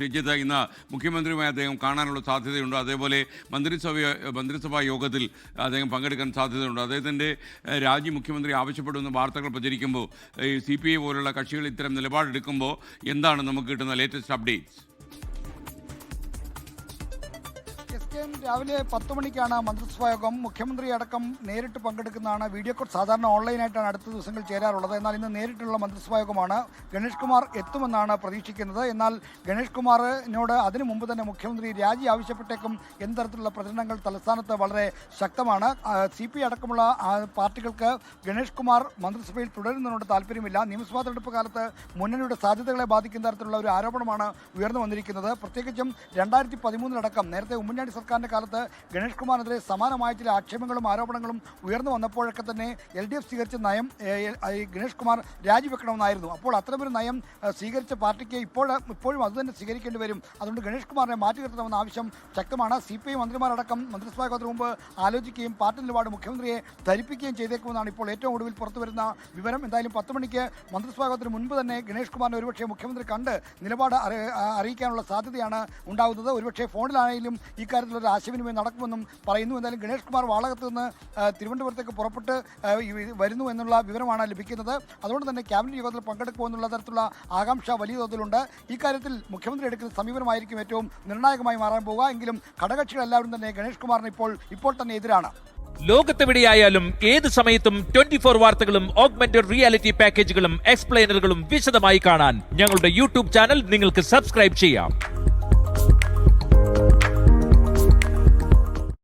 രഞ്ജിത്ത് ഇന്ന് മുഖ്യമന്ത്രിയുമായി അദ്ദേഹം കാണാനുള്ള സാധ്യതയുണ്ട്. അതേപോലെ മന്ത്രിസഭാ യോഗത്തിൽ അദ്ദേഹം പങ്കെടുക്കാൻ സാധ്യതയുണ്ട്. അദ്ദേഹത്തിൻ്റെ രാജി മുഖ്യമന്ത്രി ആവശ്യപ്പെടുന്ന വാർത്തകൾ പ്രചരിക്കുമ്പോൾ ഈ CPI പോലുള്ള കക്ഷികൾ ഇത്തരം നിലപാടെടുക്കുമ്പോൾ എന്താണ് നമുക്ക് കിട്ടുന്ന ലേറ്റസ്റ്റ് അപ്ഡേറ്റ്സ്? രാവിലെ 10 മണിക്കാണ് മന്ത്രിസഭാ യോഗം. മുഖ്യമന്ത്രി അടക്കം നേരിട്ട് പങ്കെടുക്കുന്നതാണ്. വീഡിയോ കോൾ സാധാരണ ഓൺലൈനായിട്ടാണ് അടുത്ത ദിവസങ്ങൾ ചേരാറുള്ളത്. എന്നാൽ ഇന്ന് നേരിട്ടുള്ള മന്ത്രിസഭാ യോഗമാണ്. ഗണേഷ് കുമാർ എത്തുമെന്നാണ് പ്രതീക്ഷിക്കുന്നത്. എന്നാൽ ഗണേഷ് കുമാറിനോട് അതിനു മുമ്പ് തന്നെ മുഖ്യമന്ത്രി രാജി ആവശ്യപ്പെട്ടേക്കും എന്ന തരത്തിലുള്ള പ്രചരണങ്ങൾ തലസ്ഥാനത്ത് വളരെ ശക്തമാണ്. CPI അടക്കമുള്ള പാർട്ടികൾക്ക് ഗണേഷ് കുമാർ മന്ത്രിസഭയിൽ തുടരുന്നതിനോട് താല്പര്യമില്ല. നിയമസഭാ തെരഞ്ഞെടുപ്പ് കാലത്ത് മുന്നണിയുടെ സാധ്യതകളെ ബാധിക്കുന്ന തരത്തിലുള്ള ഒരു ആരോപണമാണ് ഉയർന്നു വന്നിരിക്കുന്നത്. പ്രത്യേകിച്ചും 2013 നേരത്തെ ഉമ്മൻചാണ്ടി സർക്കാരിന്റെ കാലത്ത് ഗണേഷ് കുമാറിനെതിരെ സമാനമായ ചില ആക്ഷേപങ്ങളും ആരോപണങ്ങളും ഉയർന്നു വന്നപ്പോഴൊക്കെ തന്നെ LDF സ്വീകരിച്ച നയം ഗണേഷ് കുമാർ രാജിവെക്കണമെന്നായിരുന്നു. അപ്പോൾ അത്തരമൊരു നയം സ്വീകരിച്ച പാർട്ടിക്ക് ഇപ്പോഴും അതുതന്നെ സ്വീകരിക്കേണ്ടി വരും. അതുകൊണ്ട് ഗണേഷ് കുമാറിനെ മാറ്റി നിർത്തണമെന്ന ആവശ്യം ശക്തമാണ്. CPI മന്ത്രിമാരടക്കം മന്ത്രിസഭാ യോഗത്തിന് മുമ്പ് ആലോചിക്കുകയും പാർട്ടി നിലപാട് മുഖ്യമന്ത്രിയെ ധരിപ്പിക്കുകയും ചെയ്തേക്കുമെന്നാണ് ഇപ്പോൾ ഏറ്റവും ഒടുവിൽ പുറത്തുവരുന്ന വിവരം. എന്തായാലും 10 മണിക്ക് മന്ത്രിസഭാ യോഗത്തിന് മുൻപ് തന്നെ ഗണേഷ് കുമാറിനെ ഒരുപക്ഷെ മുഖ്യമന്ത്രി കണ്ട് നിലപാട് അറിയിക്കാനുള്ള സാധ്യതയാണ് ഉണ്ടാകുന്നത്. ഒരുപക്ഷെ ഫോണിലാണെങ്കിലും ഇക്കാര്യത്തിലൊരു ആശയവിനിമയം നടക്കുമെന്നും പറയുന്നു. എന്തായാലും ഗണേഷ് കുമാർ വാളകത്ത് നിന്ന് തിരുവനന്തപുരത്തേക്ക് പുറപ്പെട്ട് വരുന്നു എന്നുള്ള വിവരമാണ് ലഭിക്കുന്നത്. അതുകൊണ്ട് തന്നെ ക്യാബിനറ്റ് യോഗത്തിൽ പങ്കെടുക്കുമെന്നുള്ള തരത്തിലുള്ള ആകാംക്ഷ വലിയ തോതിലുണ്ട്. ഇക്കാര്യത്തിൽ മുഖ്യമന്ത്രി എടുക്കുന്ന സമീപനമായിരിക്കും ഏറ്റവും നിർണായകമായി മാറാൻ പോവുക. എങ്കിലും ഘടകകക്ഷികൾ എല്ലാവരും തന്നെ ഗണേഷ് കുമാറിന് ഇപ്പോൾ തന്നെ എതിരാണ്. ലോകത്തെവിടെയായാലും ഏത് സമയത്തും 24 വാർത്തകളും ഓഗ്മെന്റഡ് റിയാലിറ്റി പാക്കേജുകളും എക്സ്പ്ലെയിനറുകളും വിശദമായി കാണാൻ ഞങ്ങളുടെ YouTube ചാനൽ നിങ്ങൾക്ക് സബ്സ്ക്രൈബ് ചെയ്യാം.